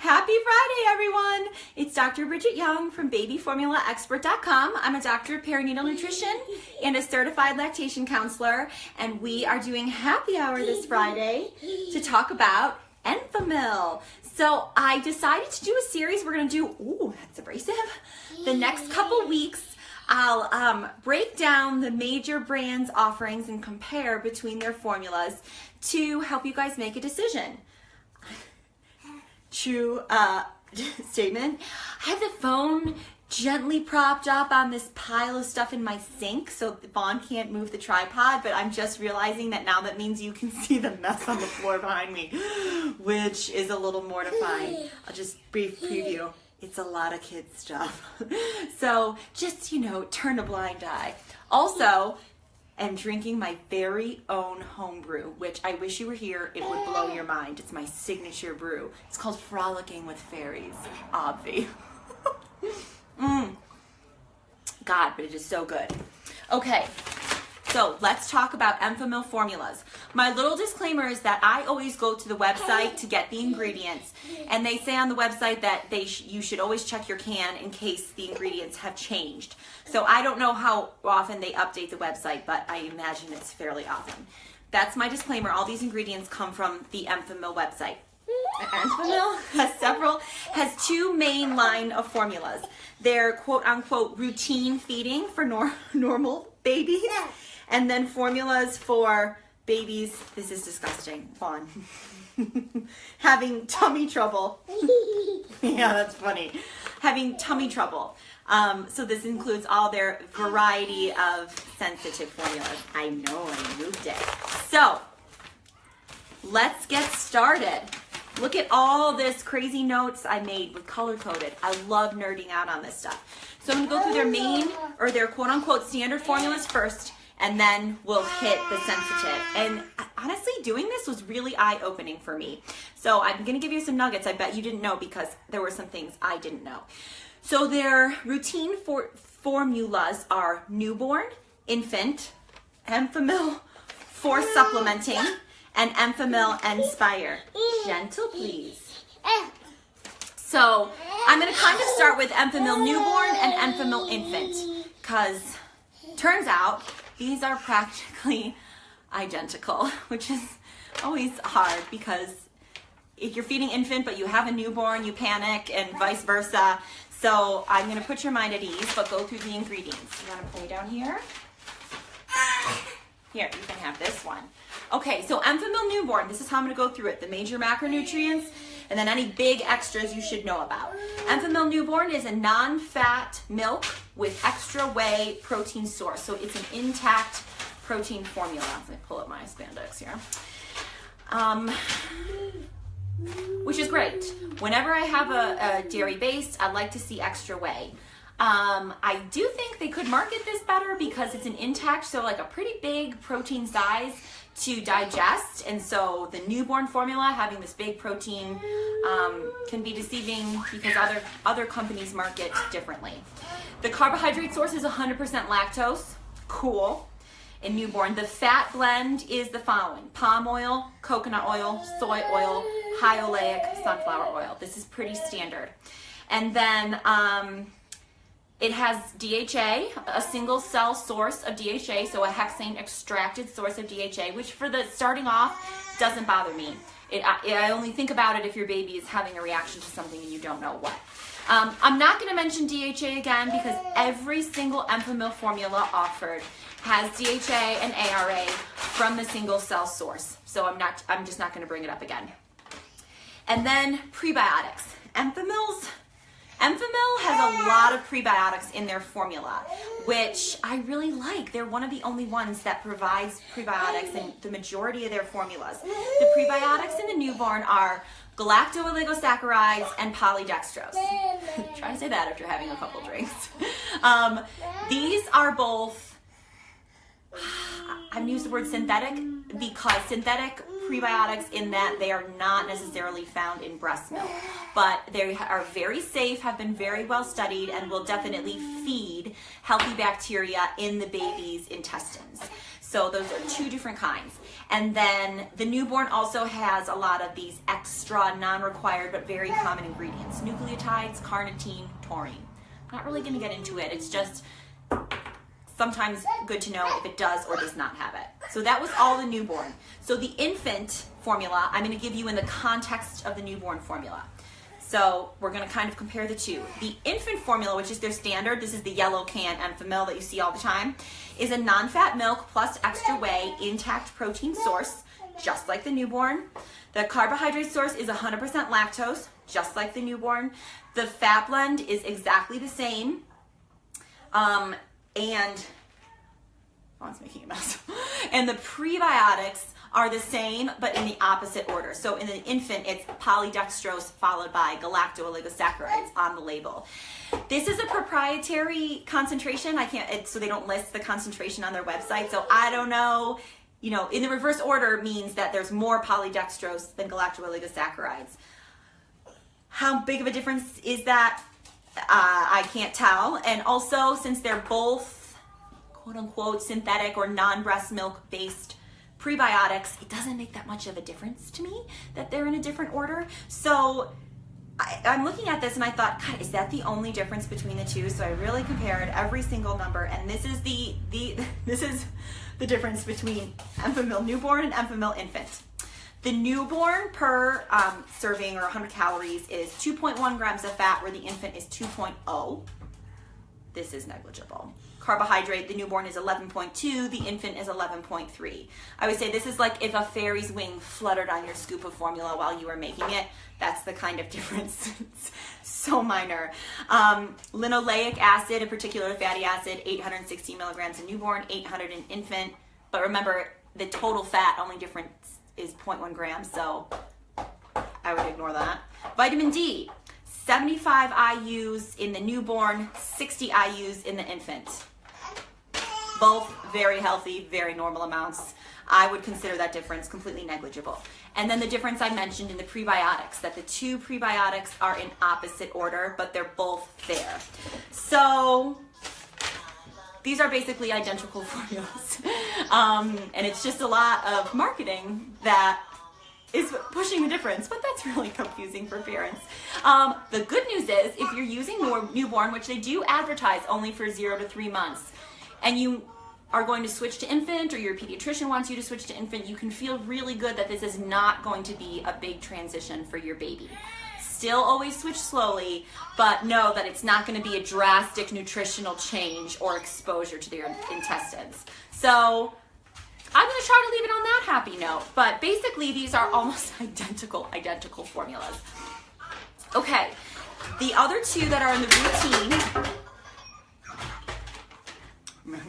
Happy Friday, everyone! It's Dr. Bridget Young from babyformulaexpert.com. I'm a doctor of perinatal nutrition and a certified lactation counselor, and we are doing happy hour this Friday to talk about Enfamil. So I decided to do a series. We're going to do, ooh, that's abrasive. The next couple weeks, I'll break down the major brands' offerings and compare between their formulas to help you guys make a decision. True statement. I have the phone gently propped up on this pile of stuff in my sink so Vaughn can't move the tripod, but I'm just realizing that now that means you can see the mess on the floor behind me, which is a little mortifying. I'll just brief preview. It's a lot of kids stuff. So just, turn a blind eye. Also, I'm drinking my very own home brew, which I wish you were here. It would blow your mind. It's my signature brew. It's called Frolicking with Fairies, obvi. God, but it is so good. Okay, so let's talk about Enfamil Formulas. My little disclaimer is that I always go to the website to get the ingredients, and they say on the website that you should always check your can in case the ingredients have changed. So I don't know how often they update the website, but I imagine it's fairly often. That's my disclaimer. All these ingredients come from the Enfamil website. Enfamil has two main line of formulas. They're quote unquote routine feeding for normal babies, and then formulas for babies, this is disgusting, Vaughn, having tummy trouble. Yeah, that's funny. Having tummy trouble. So this includes all their variety of sensitive formulas. I know, I moved it. So let's get started. Look at all this crazy notes I made with color-coded. I love nerding out on this stuff. So I'm going to go through their quote-unquote standard formulas first, and then we'll hit the sensitive. And honestly, doing this was really eye-opening for me. So I'm going to give you some nuggets I bet you didn't know, because there were some things I didn't know. So their routine formulas are newborn, infant, Enfamil for supplementing, and Enfamil Inspire. Gentle, please. So I'm going to kind of start with Enfamil newborn and Enfamil infant, because turns out these are practically identical, which is always hard, because if you're feeding infant but you have a newborn, you panic, and vice versa. So I'm going to put your mind at ease, but go through the ingredients. You want to play down here? Here, you can have this one. Okay, so Enfamil newborn, this is how I'm going to go through it. The major macronutrients, and then any big extras you should know about. Enfamil newborn is a non-fat milk with extra whey protein source. So it's an intact protein formula. Let me pull up my spandex here. Which is great. Whenever I have a dairy based, I like to see extra whey. I do think they could market this better because it's an intact, so like a pretty big protein size to digest, and so the newborn formula having this big protein can be deceiving because other companies market differently. The carbohydrate source is 100% lactose. Cool. In newborn, the fat blend is the following: palm oil, coconut oil, soy oil, high oleic sunflower oil. This is pretty standard. And then it has DHA, a single cell source of DHA, so a hexane extracted source of DHA, which for the starting off doesn't bother me. I only think about it if your baby is having a reaction to something and you don't know what. I'm not going to mention DHA again because every single Enfamil formula offered has DHA and ARA from the single cell source. So I'm just not going to bring it up again. And then prebiotics. Enfamil has a lot of prebiotics in their formula, which I really like. They're one of the only ones that provides prebiotics in the majority of their formulas. The prebiotics in the newborn are galacto-oligosaccharides and polydextrose. Try to say that after having a couple drinks. These are both, I'm going to use the word synthetic because synthetic prebiotics in that they are not necessarily found in breast milk, but they are very safe, have been very well studied, and will definitely feed healthy bacteria in the baby's intestines. So those are two different kinds. And then the newborn also has a lot of these extra non-required but very common ingredients. Nucleotides, carnitine, taurine. I'm not really going to get into it. It's just sometimes good to know if it does or does not have it. So that was all the newborn. So the infant formula, I'm going to give you in the context of the newborn formula. So we're going to kind of compare the two. The infant formula, which is their standard, this is the yellow can Enfamil that you see all the time, is a non-fat milk plus extra whey intact protein source, just like the newborn. The carbohydrate source is 100% lactose, just like the newborn. The fat blend is exactly the same. And it's making a mess. And the prebiotics are the same, but in the opposite order. So in the infant, it's polydextrose followed by galacto-oligosaccharides on the label. This is a proprietary concentration. So they don't list the concentration on their website. So I don't know, in the reverse order means that there's more polydextrose than galacto-oligosaccharides. How big of a difference is that? I can't tell. And also, since they're both quote unquote synthetic or non-breast milk based prebiotics, it doesn't make that much of a difference to me that they're in a different order. So I'm looking at this and I thought, God, is that the only difference between the two? So I really compared every single number, and this is this is the difference between Enfamil newborn and Enfamil infant. The newborn per serving or 100 calories is 2.1 grams of fat, where the infant is 2.0. This is negligible. Carbohydrate, the newborn is 11.2, the infant is 11.3. I would say this is like if a fairy's wing fluttered on your scoop of formula while you were making it. That's the kind of difference. It's so minor. Linoleic acid, a particular fatty acid, 860 milligrams in newborn, 800 in infant. But remember, the total fat only difference is 0.1 grams, so I would ignore that. Vitamin D, 75 IUs in the newborn, 60 IUs in the infant. Both very healthy, very normal amounts. I would consider that difference completely negligible. And then the difference I mentioned in the prebiotics, that the two prebiotics are in opposite order, but they're both there. So these are basically identical formulas. And it's just a lot of marketing that is pushing the difference, but that's really confusing for parents. The good news is, if you're using newborn, which they do advertise only for 0 to 3 months, and you are going to switch to infant, or your pediatrician wants you to switch to infant, you can feel really good that this is not going to be a big transition for your baby. Still always switch slowly, but know that it's not going to be a drastic nutritional change or exposure to their intestines. So I'm going to try to leave it on that happy note, but basically these are almost identical formulas. Okay, the other two that are in the routine,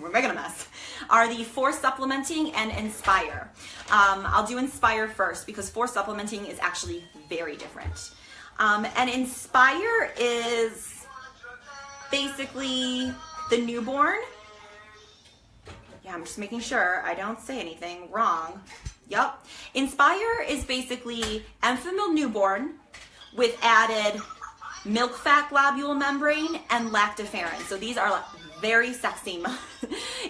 we're making a mess, are the Force Supplementing and Inspire. I'll do Inspire first because Force Supplementing is actually very different. And Inspire is basically the newborn. Yeah, I'm just making sure I don't say anything wrong. Yep. Inspire is basically Enfamil newborn with added milk fat globule membrane and lactoferrin. So these are very sexy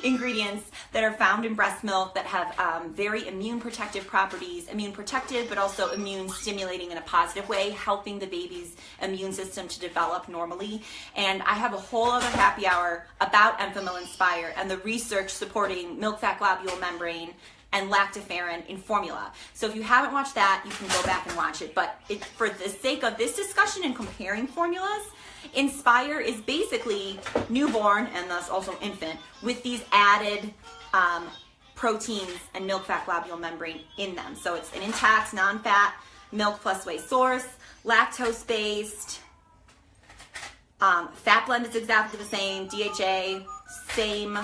ingredients that are found in breast milk that have very immune protective properties, immune protective but also immune stimulating in a positive way, helping the baby's immune system to develop normally. And I have a whole other happy hour about Enfamil Inspire and the research supporting milk fat globule membrane and lactoferrin in formula. So if you haven't watched that, you can go back and watch it. But for the sake of this discussion and comparing formulas, Inspire is basically newborn and thus also infant with these added proteins and milk fat globule membrane in them. So it's an intact, non-fat milk plus whey source, lactose-based, fat blend is exactly the same, DHA, same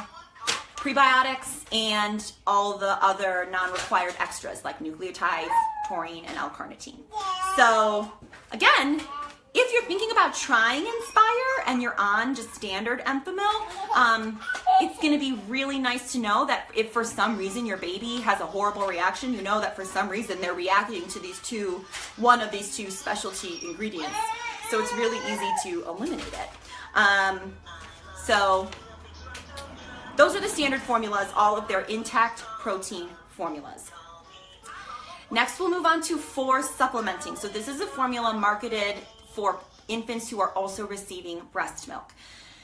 prebiotics, and all the other non-required extras like nucleotides, taurine, and L-carnitine. So again, if you're thinking about trying Inspire and you're on just standard Enfamil, it's going to be really nice to know that if for some reason your baby has a horrible reaction, you know that for some reason they're reacting to one of these two specialty ingredients. So it's really easy to eliminate it. So those are the standard formulas, all of their intact protein formulas. Next, we'll move on to force supplementing. So this is a formula marketed for infants who are also receiving breast milk.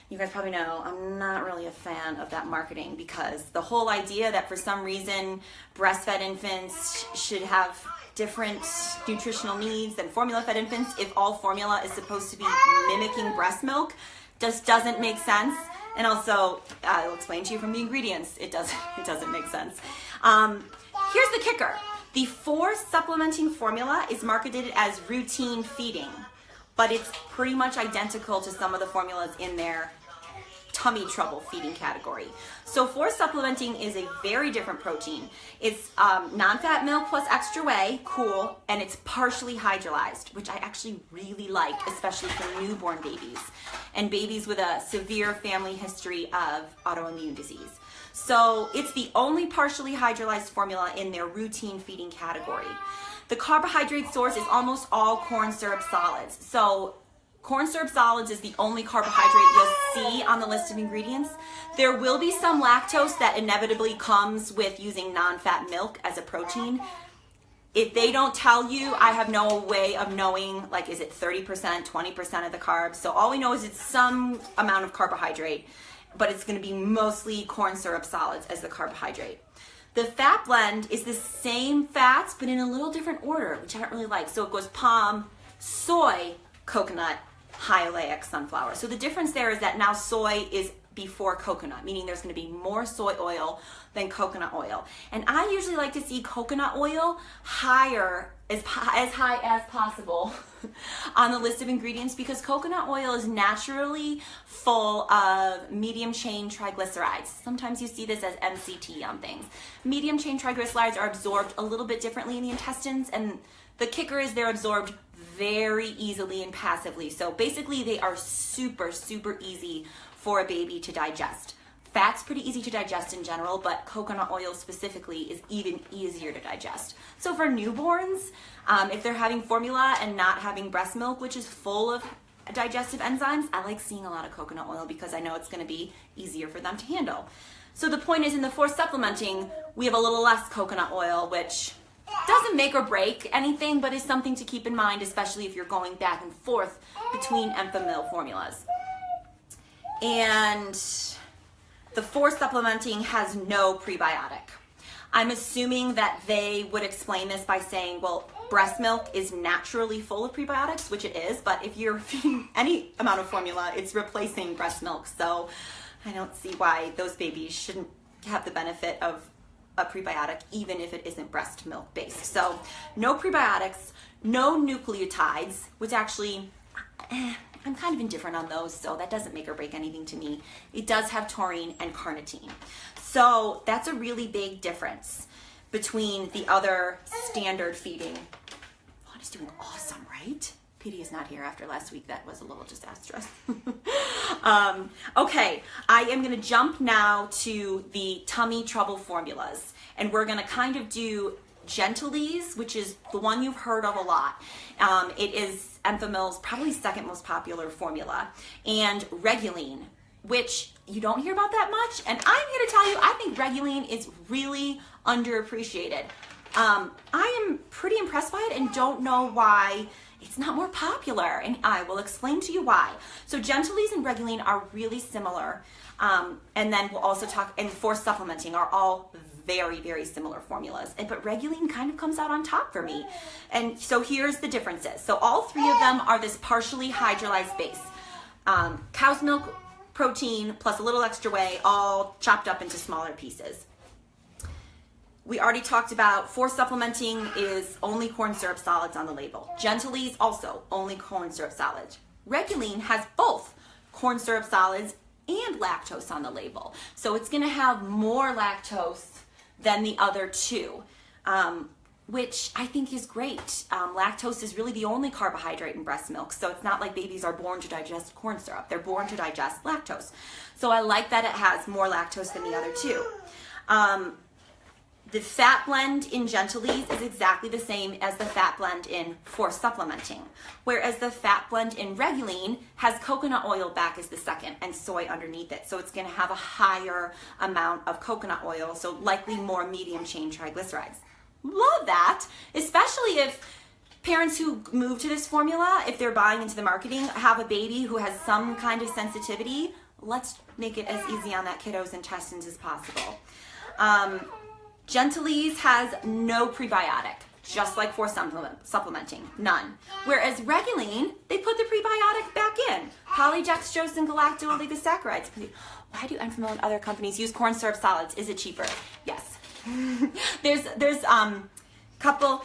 You guys probably know I'm not really a fan of that marketing, because the whole idea that for some reason breastfed infants should have different nutritional needs than formula-fed infants, if all formula is supposed to be mimicking breast milk, just doesn't make sense. And also, I'll explain to you from the ingredients, it doesn't make sense. Here's the kicker. The force supplementing formula is marketed as routine feeding, but it's pretty much identical to some of the formulas in their tummy trouble feeding category. So force supplementing is a very different protein. It's non-fat milk plus extra whey, cool, and it's partially hydrolyzed, which I actually really like, especially for newborn babies and babies with a severe family history of autoimmune disease. So it's the only partially hydrolyzed formula in their routine feeding category. The carbohydrate source is almost all corn syrup solids. So corn syrup solids is the only carbohydrate you'll see on the list of ingredients. There will be some lactose that inevitably comes with using non-fat milk as a protein. If they don't tell you, I have no way of knowing, like, is it 30%, 20% of the carbs? So all we know is it's some amount of carbohydrate, but it's going to be mostly corn syrup solids as the carbohydrate. The fat blend is the same fats, but in a little different order, which I don't really like. So it goes palm, soy, coconut, high oleic sunflower. So the difference there is that now soy is before coconut, meaning there's going to be more soy oil than coconut oil. And I usually like to see coconut oil higher, as high as possible on the list of ingredients, because coconut oil is naturally full of medium chain triglycerides. Sometimes you see this as MCT on things. Medium chain triglycerides are absorbed a little bit differently in the intestines, and the kicker is they're absorbed very easily and passively. So basically they are super, super easy for a baby to digest. Fat's pretty easy to digest in general, but coconut oil specifically is even easier to digest. So for newborns, if they're having formula and not having breast milk, which is full of digestive enzymes, I like seeing a lot of coconut oil because I know it's going to be easier for them to handle. So the point is, in the force supplementing, we have a little less coconut oil, which doesn't make or break anything, but is something to keep in mind, especially if you're going back and forth between Enfamil formulas. And the force supplementing has no prebiotic. I'm assuming that they would explain this by saying, well, breast milk is naturally full of prebiotics, which it is, but if you're feeding any amount of formula, it's replacing breast milk. So I don't see why those babies shouldn't have the benefit of a prebiotic, even if it isn't breast milk based. So no prebiotics, no nucleotides, which actually, I'm kind of indifferent on those, so that doesn't make or break anything to me. It does have taurine and carnitine. So that's a really big difference between the other standard feeding. Vaughn is doing awesome, right? PD is not here after last week. That was a little disastrous. Okay, I am going to jump now to the tummy trouble formulas, and we're going to kind of do Gentilese, which is the one you've heard of a lot. It is Enfamil's probably second most popular formula, and Reguline, which you don't hear about that much. And I'm here to tell you, I think Reguline is really underappreciated. I am pretty impressed by it and don't know why it's not more popular, and I will explain to you why. So Gentilese and Reguline are really similar, and then we'll also talk, and force supplementing are all very, very similar formulas, but Reguline kind of comes out on top for me. And so here's the differences. So all three of them are this partially hydrolyzed base. Cow's milk protein plus a little extra whey, all chopped up into smaller pieces. We already talked about force supplementing is only corn syrup solids on the label. Gentilese also only corn syrup solids. Reguline has both corn syrup solids and lactose on the label. So it's gonna have more lactose than the other two, which I think is great. Lactose is really the only carbohydrate in breast milk, so it's not like babies are born to digest corn syrup. They're born to digest lactose. So I like that it has more lactose than the other two. The fat blend in Gentilese is exactly the same as the fat blend in force supplementing, whereas the fat blend in Reguline has coconut oil back as the second and soy underneath it. So it's going to have a higher amount of coconut oil, so likely more medium chain triglycerides. love that, especially if parents who move to this formula, if they're buying into the marketing, have a baby who has some kind of sensitivity. Let's make it as easy on that kiddo's intestines as possible. Gentilese has no prebiotic, just like for supplementing, none. Whereas Reguline, they put the prebiotic back in. Polydextrose and galacto-oligosaccharides. Why do Enfamil and other companies use corn syrup solids? Is it cheaper? Yes. there's couple.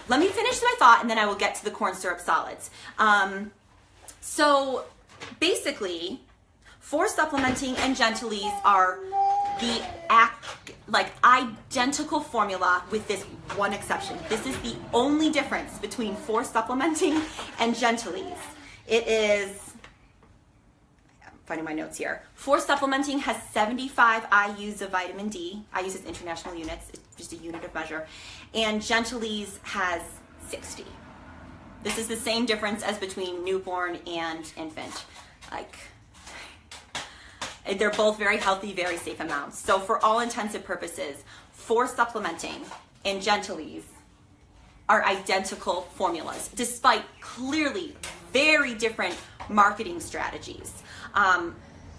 Let me finish my thought and then I will get to the corn syrup solids. So basically, for supplementing and Gentilese are the identical formula with this one exception. This is the only difference between for supplementing and Gentilese. It is, I'm finding my notes here. For supplementing has 75 IUs of vitamin D. IUs is international units, it's just a unit of measure. And Gentilese has 60. This is the same difference as between newborn and infant. They're both very healthy, very safe amounts. So for all intents and purposes, for supplementing and Gentilese are identical formulas, despite clearly very different marketing strategies.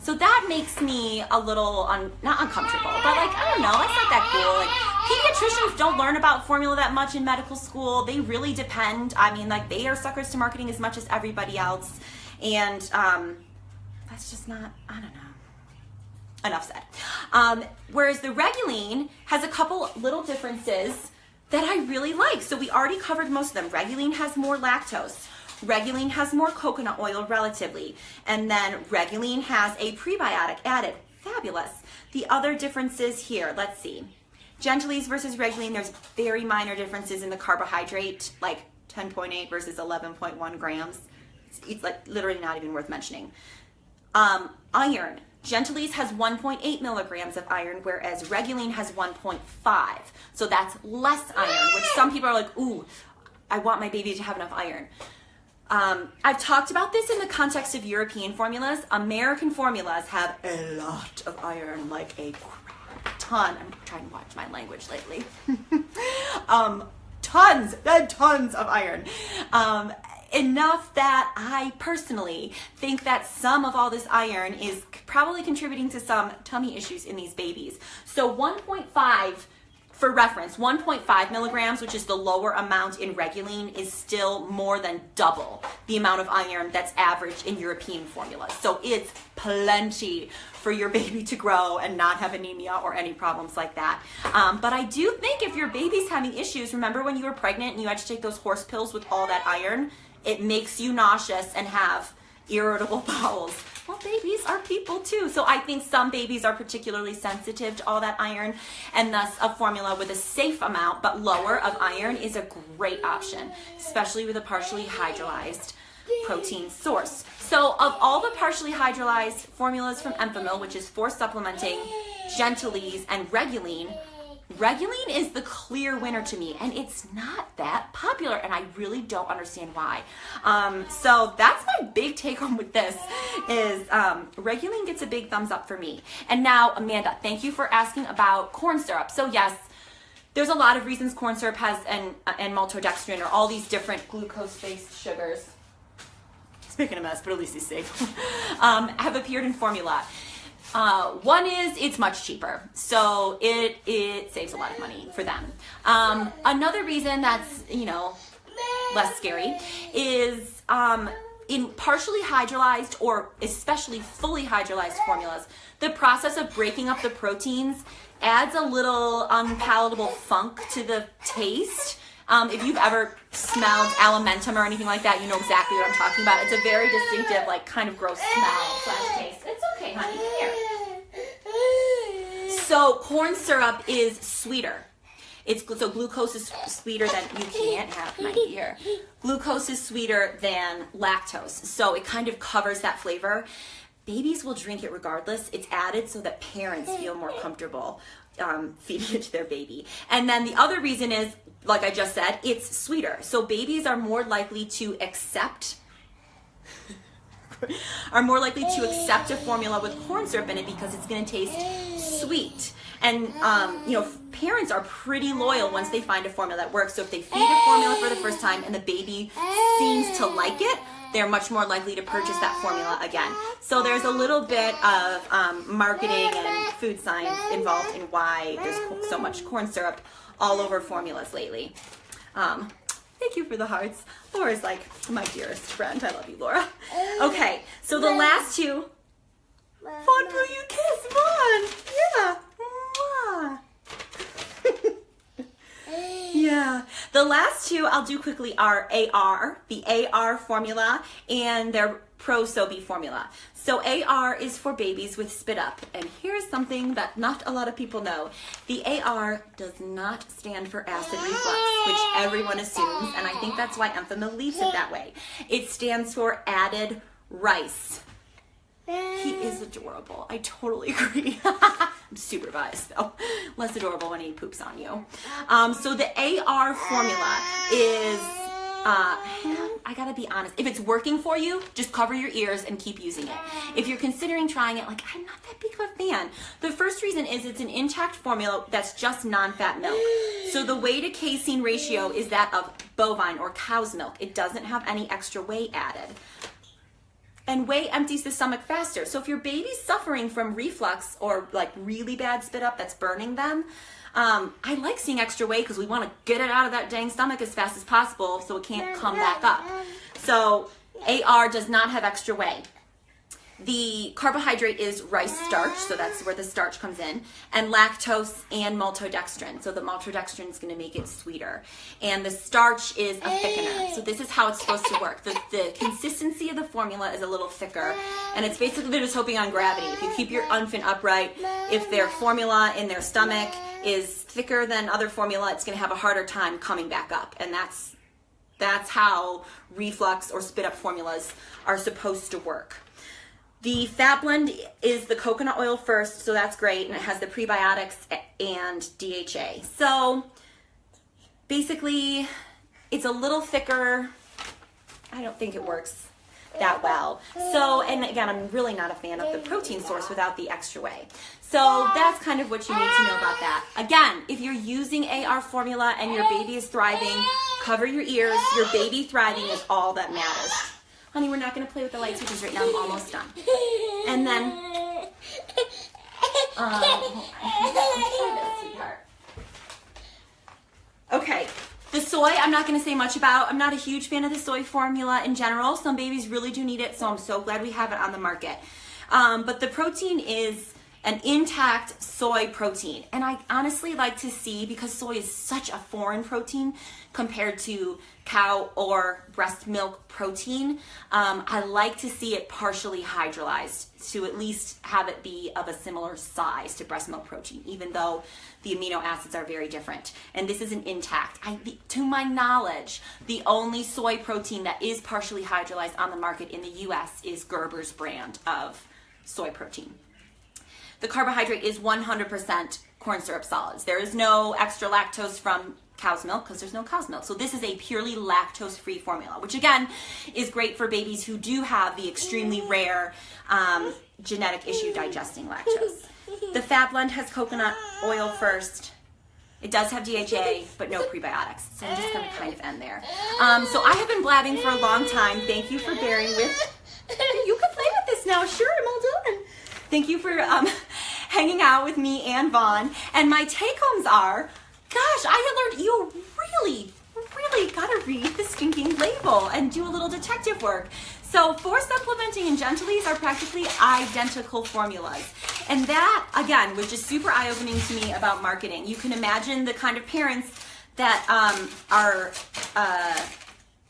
So that makes me a little, not uncomfortable, but I don't know, that's not that cool. Pediatricians don't learn about formula that much in medical school. They really depend. They are suckers to marketing as much as everybody else. And that's just not, I don't know. Enough said. Whereas the Reguline has a couple little differences that I really like. So we already covered most of them. Reguline has more lactose. Reguline has more coconut oil relatively. And then Reguline has a prebiotic added. Fabulous. The other differences here, let's see. Gentilese versus Reguline, there's very minor differences in the carbohydrate, like 10.8 versus 11.1 grams. It's literally not even worth mentioning. Iron. Gentilese has 1.8 milligrams of iron, whereas Reguline has 1.5. So that's less iron, which some people are like, ooh, I want my baby to have enough iron. I've talked about this in the context of European formulas. American formulas have a lot of iron, like a ton. I'm trying to watch my language lately. Tons and tons of iron. Enough that I personally think that some of all this iron is probably contributing to some tummy issues in these babies. So 1.5, for reference, 1.5 milligrams, which is the lower amount in Reguline, is still more than double the amount of iron that's averaged in European formulas. So it's plenty for your baby to grow and not have anemia or any problems like that. But I do think if your baby's having issues, remember when you were pregnant and you had to take those horse pills with all that iron? It makes you nauseous and have irritable bowels. Well, babies are people too. So I think some babies are particularly sensitive to all that iron, and thus a formula with a safe amount but lower of iron is a great option, especially with a partially hydrolyzed protein source. So of all the partially hydrolyzed formulas from Enfamil, which is for supplementing, Gentilese and Reguline, Reguline is the clear winner to me, and it's not that popular, and I really don't understand why. So that's my big take home with this, is Reguline gets a big thumbs up for me. And now, Amanda, thank you for asking about corn syrup. So yes, there's a lot of reasons corn syrup has and maltodextrin or all these different glucose-based sugars. It's making a mess, but at least it's safe. Have appeared in formula. One is it's much cheaper, so it saves a lot of money for them. Another reason that's, less scary is in partially hydrolyzed or especially fully hydrolyzed formulas, the process of breaking up the proteins adds a little unpalatable funk to the taste. If you've ever smelled alimentum or anything like that, you know exactly what I'm talking about. It's a very distinctive, kind of gross smell/taste. It's okay, honey. Here. So corn syrup is sweeter. So glucose is sweeter than, you can't have my ear. Glucose is sweeter than lactose. So it kind of covers that flavor. Babies will drink it regardless. It's added so that parents feel more comfortable feeding it to their baby. And then the other reason is, like I just said, it's sweeter. So babies are more likely to accept a formula with corn syrup in it because it's going to taste sweet. And, you know, parents are pretty loyal once they find a formula that works. So if they feed a formula for the first time and the baby seems to like it, they're much more likely to purchase that formula again. So there's a little bit of marketing and food science involved in why there's so much corn syrup all over formulas lately. Thank you for the hearts. Laura's like my dearest friend. I love you, Laura. Okay, so the last two. Vaughn, will you kiss Vaughn? Yeah. Mwah. Yeah. The last two I'll do quickly are AR, the AR formula, and their Pro Sobe formula. So AR is for babies with spit up. And here's something that not a lot of people know. The AR does not stand for acid reflux, which everyone assumes, and I think that's why Enfamil leaves it that way. It stands for added rice. He is adorable. I totally agree. I'm super biased though. Less adorable when he poops on you. So the AR formula is, I gotta be honest, if it's working for you, just cover your ears and keep using it. If you're considering trying it, like, I'm not that big of a fan. The first reason is it's an intact formula that's just non-fat milk. So the whey to casein ratio is that of bovine or cow's milk. It doesn't have any extra whey added. And whey empties the stomach faster. So if your baby's suffering from reflux or like really bad spit up that's burning them, I like seeing extra whey because we want to get it out of that dang stomach as fast as possible so it can't come back up. So AR does not have extra whey. The carbohydrate is rice starch, so that's where the starch comes in, and lactose and maltodextrin. So the maltodextrin is going to make it sweeter. And the starch is a thickener. So this is how it's supposed to work. The consistency of the formula is a little thicker, and it's basically they're just hoping on gravity. If you keep your infant upright, if their formula in their stomach is thicker than other formula, it's going to have a harder time coming back up. And that's how reflux or spit up formulas are supposed to work. The fat blend is the coconut oil first, so that's great, and it has the prebiotics and DHA. So basically, it's a little thicker. I don't think it works that well. So, and again, I'm really not a fan of the protein source without the extra whey. So that's kind of what you need to know about that. Again, if you're using AR formula and your baby is thriving, cover your ears. Your baby thriving is all that matters. Honey, we're not going to play with the light switches right now. I'm almost done. And then, sweetheart. Okay, the soy, I'm not going to say much about. I'm not a huge fan of the soy formula in general. Some babies really do need it, so I'm so glad we have it on the market. But the protein is an intact soy protein. And I honestly like to see, because soy is such a foreign protein compared to cow or breast milk protein, I like to see it partially hydrolyzed to at least have it be of a similar size to breast milk protein, even though the amino acids are very different. And this is an intact. To my knowledge, the only soy protein that is partially hydrolyzed on the market in the US is Gerber's brand of soy protein. The carbohydrate is 100% corn syrup solids. There is no extra lactose from cow's milk because there's no cow's milk. So this is a purely lactose-free formula, which again is great for babies who do have the extremely rare genetic issue digesting lactose. The fat blend has coconut oil first. It does have DHA, but no prebiotics. So I'm just going to kind of end there. So I have been blabbing for a long time. Thank you for bearing with. You can play with this now. Sure, I'm all done. Thank you for hanging out with me and Vaughn. And my take-homes are, gosh, I had learned you really gotta read the stinking label and do a little detective work. So for supplementing and Gentlease are practically identical formulas. And that, again, was just super eye-opening to me about marketing. You can imagine the kind of parents that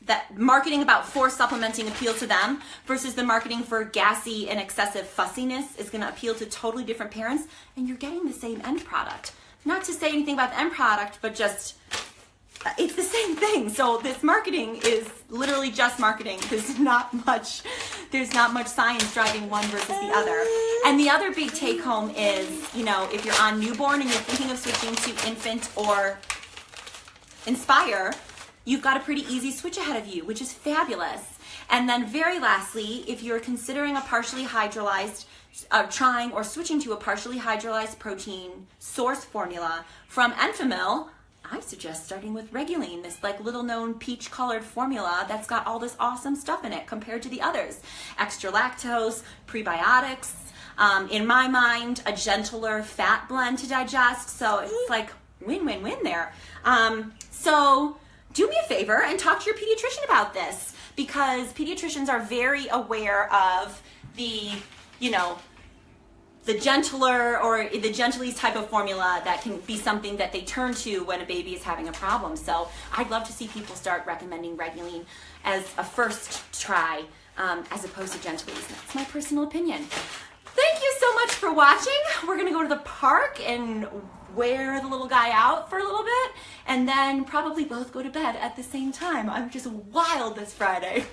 that marketing about forced supplementing appeals to them versus the marketing for gassy and excessive fussiness is going to appeal to totally different parents, and you're getting the same end product. Not to say anything about the end product, but just it's the same thing. So this marketing is literally just marketing. There's not much science driving one versus the other. And the other big take home is, you know, if you're on newborn and you're thinking of switching to infant or Inspire, you've got a pretty easy switch ahead of you, which is fabulous. And then very lastly, if you're considering a partially hydrolyzed trying or switching to a partially hydrolyzed protein source formula from Enfamil, I suggest starting with Reguline, this like little known peach colored formula that's got all this awesome stuff in it compared to the others. Extra lactose, prebiotics, in my mind, a gentler fat blend to digest. So it's like win-win-win there. So do me a favor and talk to your pediatrician about this, because pediatricians are very aware of the, you know, the gentler or the gentlest type of formula that can be something that they turn to when a baby is having a problem. So I'd love to see people start recommending Reguline as a first try, as opposed to Gentlest. That's my personal opinion. Thank you so much for watching. We're gonna go to the park and wear the little guy out for a little bit, and then probably both go to bed at the same time. I'm just wild this Friday.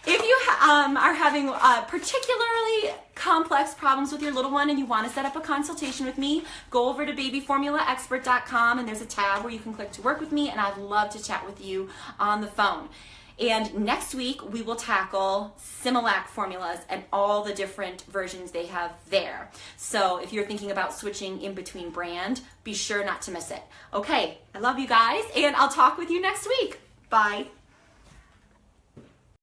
If you are having particularly complex problems with your little one and you want to set up a consultation with me, go over to babyformulaexpert.com, and there's a tab where you can click to work with me, and I'd love to chat with you on the phone. And next week we will tackle Similac formulas and all the different versions they have there. So if you're thinking about switching in between brand, be sure not to miss it. Okay, I love you guys, and I'll talk with you next week. Bye.